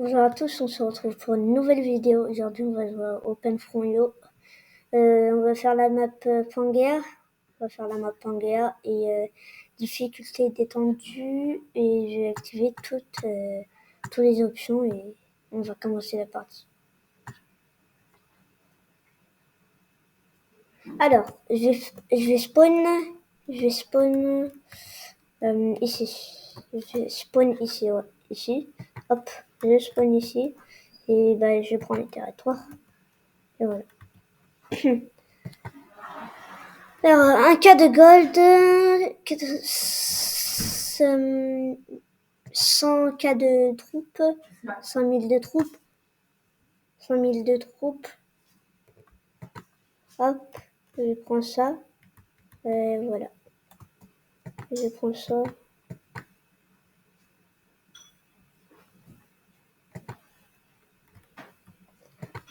Bonjour à tous, on se retrouve pour une nouvelle vidéo. Aujourd'hui, on va jouer à OpenFrontIO. On va faire la map Pangea. Et difficulté détendue. Et je vais activer toutes les options et on va commencer la partie. Alors, je vais spawn ici. Je spawn ici, ouais, ici. Hop, je spawn ici. Et je prends les territoires. Et voilà. Alors, un cas de gold, 100 cas de troupes, 100 000 de troupes, 100 000 de troupes. Hop, je prends ça. Voilà. Je prends ça.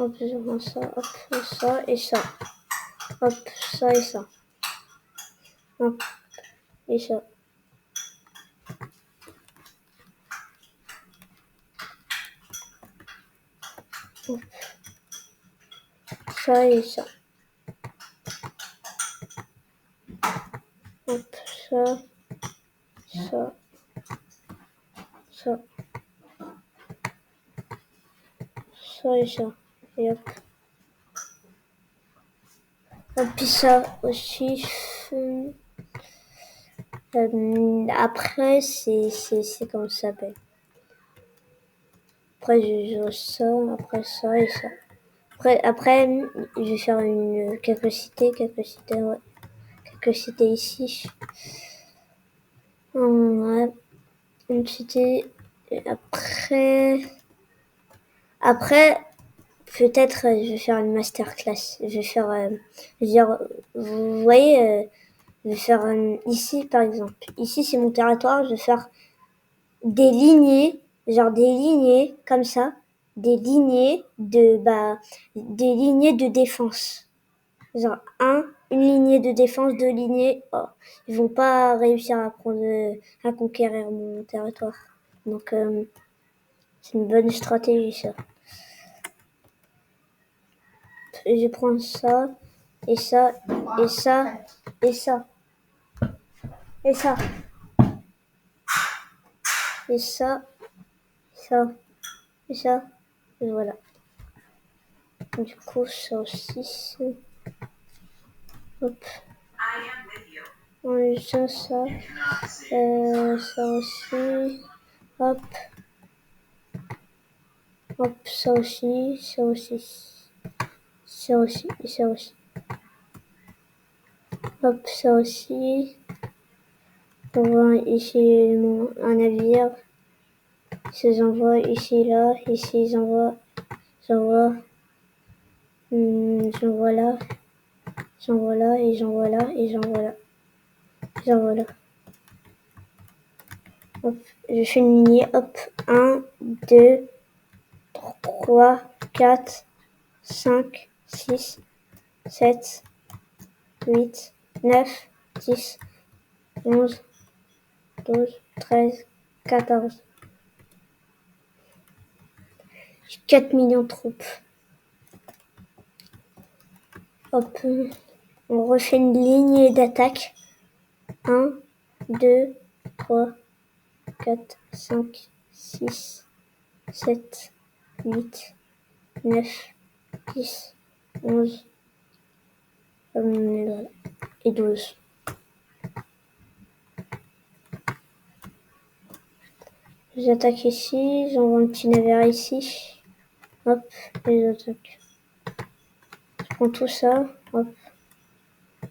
Hop, je prends ça. Hop, ça et ça. Hop, ça et ça. Hop, et ça. Hop, ça et ça. Hop, ça, ça, ça, ça et ça. Et hop. Hop, puis ça aussi. Après, c'est comment ça s'appelle. Après, je joue ça, après ça et ça. Après, je vais faire quelques cités ici. Ouais, une cité. Et après, peut-être, je vais faire une masterclass. Je vais faire, vous voyez, je vais faire ici, par exemple. Ici, c'est mon territoire. Je vais faire des lignées comme ça, des lignées de défense. Genre une lignée de défense, deux lignées. Oh, ils vont pas réussir à conquérir mon territoire. Donc c'est une bonne stratégie ça. Et je prends ça et ça et ça et ça et ça et ça, ça et ça et voilà. Du coup ça aussi. Hop. Ouais, ça aussi. Hop. Hop, ça aussi, ça aussi. Ça aussi, et ça aussi. Hop, ça aussi. On voit ici un navire. J'envoie ici, là. Ici, j'envoie là. J'envoie là, et j'envoie là, et j'envoie là. J'envoie là. Hop, je fais une lignée. Hop, 1, 2, 3, 4, 5, 6, 7, 8, 9, 10, 11, 12, 13, 14. 4 millions de troupes. Hop, on refait une lignée d'attaque. 1, 2, 3, 4, 5, 6, 7, 8, 9, 10, 11, et 12. J'attaque ici, j'envoie un petit navire ici. Hop, et j'attaque. Je prends tout ça, hop.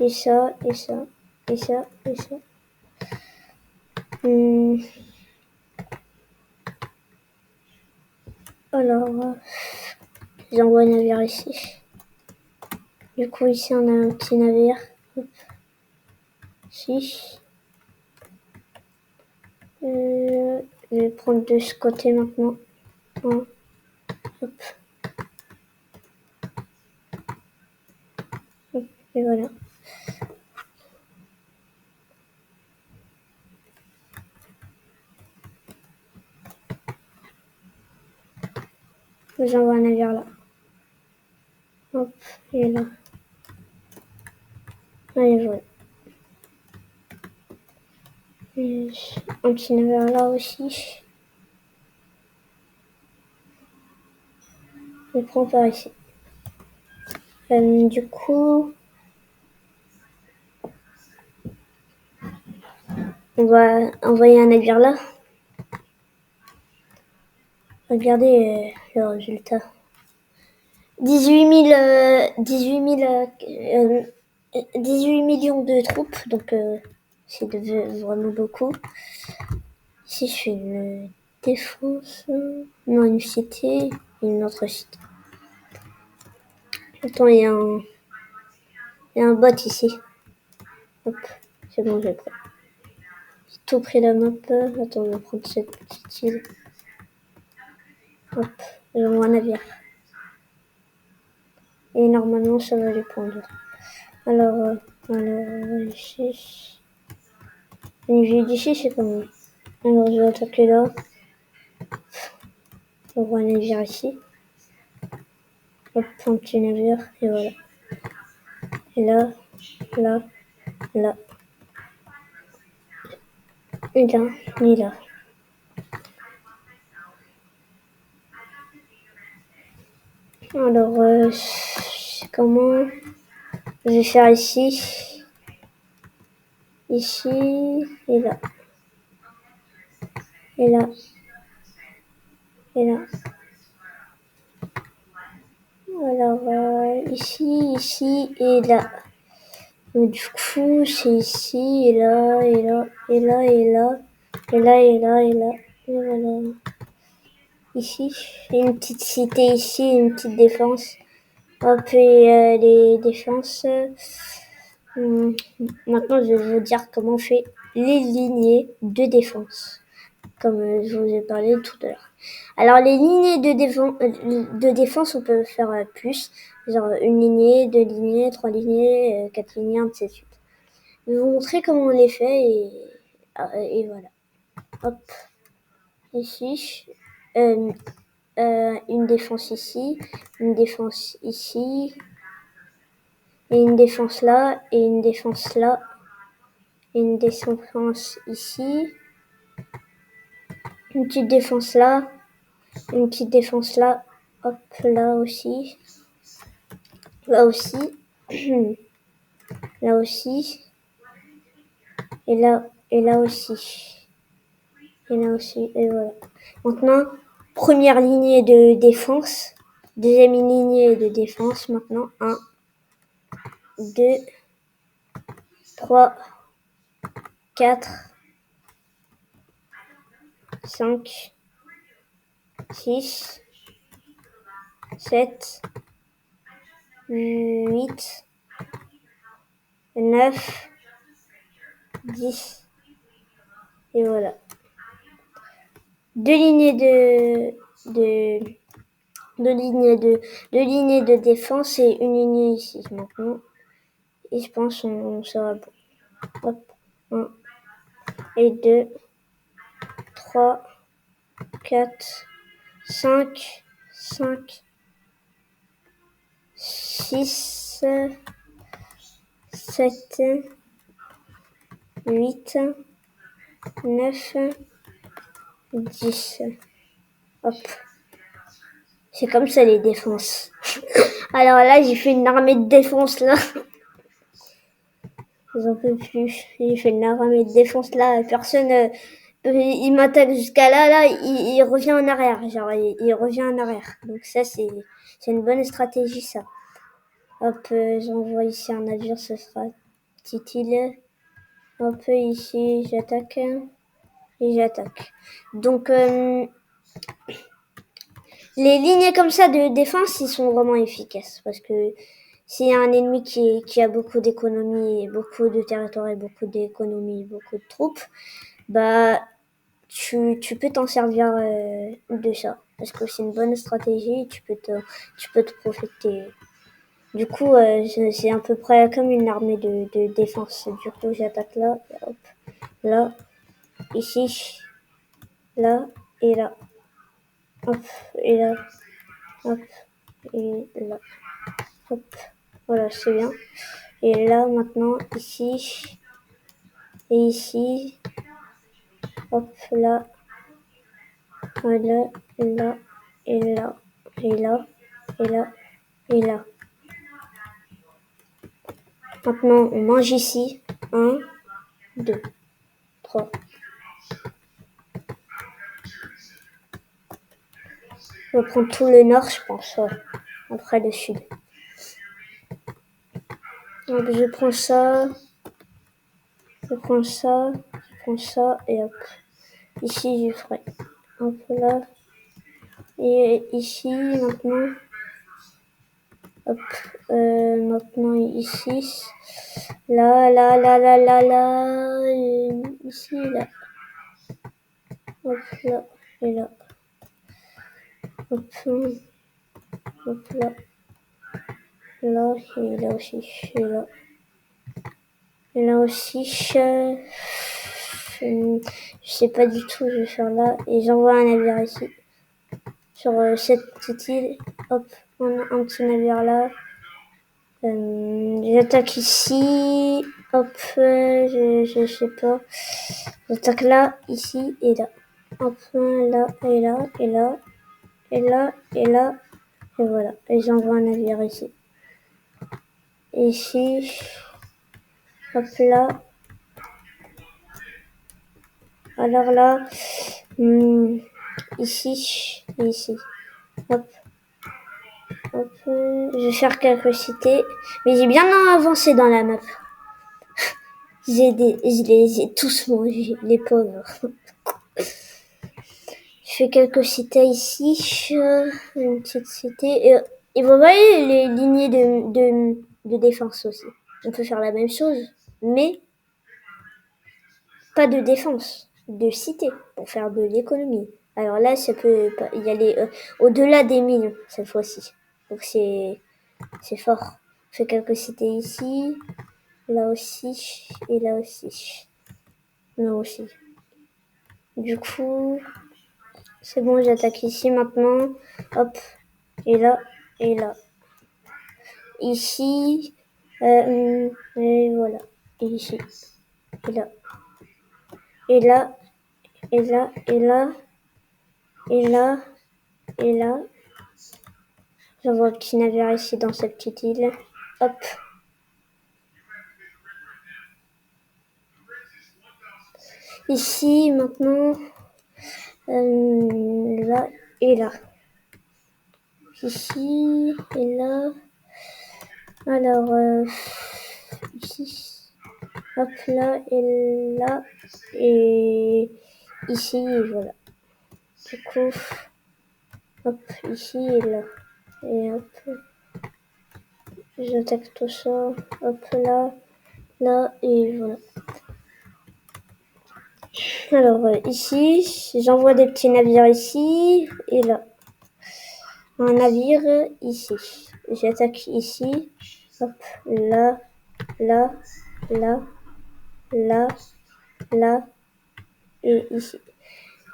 Et ça, et ça, et ça, et ça. Alors, j'envoie un navire ici. Du coup, ici, on a un petit navire. Hop. Ici. Je vais prendre de ce côté maintenant. Hop. Hop. Et voilà. J'envoie un navire là. Hop, il est là. Allez, voilà. Et un petit navire là aussi. Je prends par ici. Du coup, on va envoyer un navire là. Regardez le résultat. 18 millions de troupes, donc c'est vraiment beaucoup. Ici, je fais une défense. Non, une cité, une autre cité. Attends, il y a un bot ici. Hop, c'est bon, j'ai pris. J'ai tout pris la map. Attends, je vais prendre cette petite île. Hop, j'envoie un navire. Et normalement, ça va les prendre. Alors, ici. Une ville d'ici, c'est comment? Alors, je vais attaquer là. On voit un navire ici. Hop, un petit navire, et voilà. Et là, là, là. Et là, et là. Alors, comment je vais faire ici, ici, et là. Et là. Et là. Alors, ici, et là. Donc, du coup, c'est ici, et là, et là, et là, et là, et là, et là, et là, et voilà. Ici, une petite cité ici, une petite défense. Hop, et les défenses. Maintenant, je vais vous dire comment on fait les lignées de défense, comme je vous ai parlé tout à l'heure. Alors, les lignées de défense, on peut faire plus, genre une lignée, deux lignées, trois lignées, quatre lignées, ainsi de suite. Je vais vous montrer comment on les fait et voilà. Hop, ici, une défense ici, une défense ici, et une défense là, et une défense là, et une défense ici, une petite défense là, une petite défense là, hop, là aussi, là aussi, là aussi, et là aussi, et là aussi, et voilà. Maintenant, première lignée de défense, deuxième lignée de défense, maintenant, 1, 2, 3, 4, 5, 6, 7, 8, 9, 10, et voilà. Deux lignées de défense et une lignée ici maintenant. Et je pense qu'on sera bon. Hop, 1 et 2, 3, 4, 5, 6, 7, 8, 9, 10. Hop. C'est comme ça les défenses. Alors là, j'ai fait une armée de défense là. J'en peux plus. J'ai fait une armée de défense là. Personne, il m'attaque jusqu'à là, il revient en arrière. Genre, il revient en arrière. Donc ça, c'est une bonne stratégie ça. Hop, j'envoie ici un navire, ce sera petite île. Hop, ici, j'attaque. Et j'attaque. Donc, les lignées comme ça de défense, ils sont vraiment efficaces. Parce que s'il y a un ennemi qui a beaucoup d'économies, beaucoup de territoire et beaucoup d'économies, beaucoup de troupes, bah, tu peux t'en servir de ça. Parce que c'est une bonne stratégie, tu peux te profiter. Du coup, c'est à peu près comme une armée de défense. Du coup, j'attaque là, hop, là, ici, là, et là. Hop, et là. hop, et là, hop, voilà, c'est bien. Et là, maintenant, ici, et ici, hop, là, voilà, là, et là, et là, et là, et là. Maintenant, on mange ici. 1, 2, 3. Je vais prendre tout le nord, je pense, ouais. Après le sud. Donc, je prends ça, je prends ça, je prends ça, et hop. Ici, je ferai un peu là. Et ici, maintenant, hop, maintenant ici, là, là, là, là, là, là, et ici, là, hop, là, et là, hop, hop, là, là, et là aussi, et là. Et là aussi, je sais pas du tout, je vais faire là, et j'envoie un navire ici, sur cette petite île, hop, un petit navire là. J'attaque ici, hop, je sais pas. J'attaque là, ici et là. Hop, là, et là, et là, et là, et là, et voilà. Et j'envoie un navire ici. Ici, hop là. Alors là, ici, et ici. Hop, hop, je vais faire quelques cités. Mais j'ai bien avancé dans la map. Je les ai tous mangés, les pauvres. Je fais quelques cités ici, une petite cité. Et vous voyez les lignées de défense aussi. On peut faire la même chose, mais pas de défense, de cité, pour faire de l'économie. Alors là, ça peut y aller au-delà des 1000 cette fois-ci. Donc c'est fort. Je fais quelques cités ici, là aussi, et là aussi. Là aussi. Du coup, c'est bon, j'attaque ici maintenant. Hop, et là, et là. Ici, et voilà. Et ici, et là. Et là, et là, et là, et là, et là. J'envoie un petit navire ici dans cette petite île. Hop. Ici, maintenant, là et là. Ici et là. Alors, ici, hop, là et là. Et ici, et voilà. Du coup, hop, ici et là. Et hop, j'attaque tout ça. Hop, là, là, et voilà. Alors, ici, j'envoie des petits navires ici et là. Un navire ici. J'attaque ici. Hop, là, là, là, là, là et ici.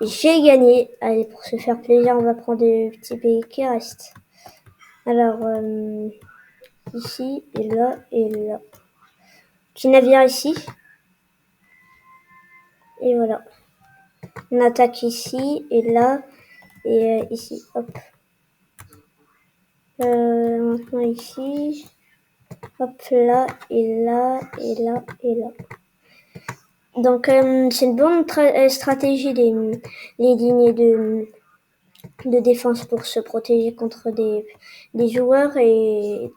J'ai gagné. Allez, pour se faire plaisir, on va prendre les petits pays qui restent. Alors, ici et là et là. Petit navire ici. Et voilà. On attaque ici et là et ici. Hop. Maintenant ici. Hop, là et là et là et là. Donc, c'est une bonne stratégie les lignées de défense pour se protéger contre des joueurs et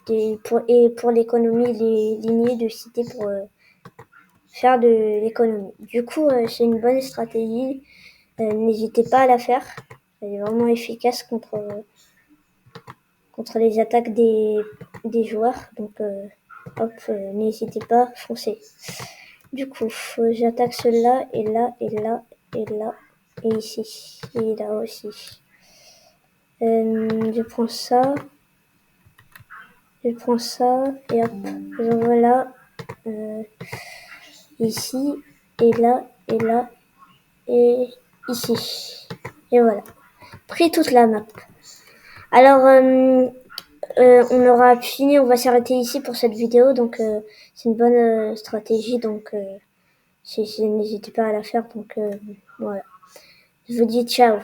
pour l'économie, les lignées de cité pour faire de l'économie. Du coup, c'est une bonne stratégie. N'hésitez pas à la faire. Elle est vraiment efficace contre les attaques des joueurs. Donc, hop, n'hésitez pas, foncez. Du coup, j'attaque ceux-là, et là, et là, et là, et ici, et là aussi. Je prends ça, et hop, j'envoie là, ici, et là, et là, et ici. Et voilà. Pris toute la map. Alors, on aura fini, on va s'arrêter ici pour cette vidéo, donc c'est une bonne stratégie, donc n'hésitez pas à la faire, donc voilà. Je vous dis ciao.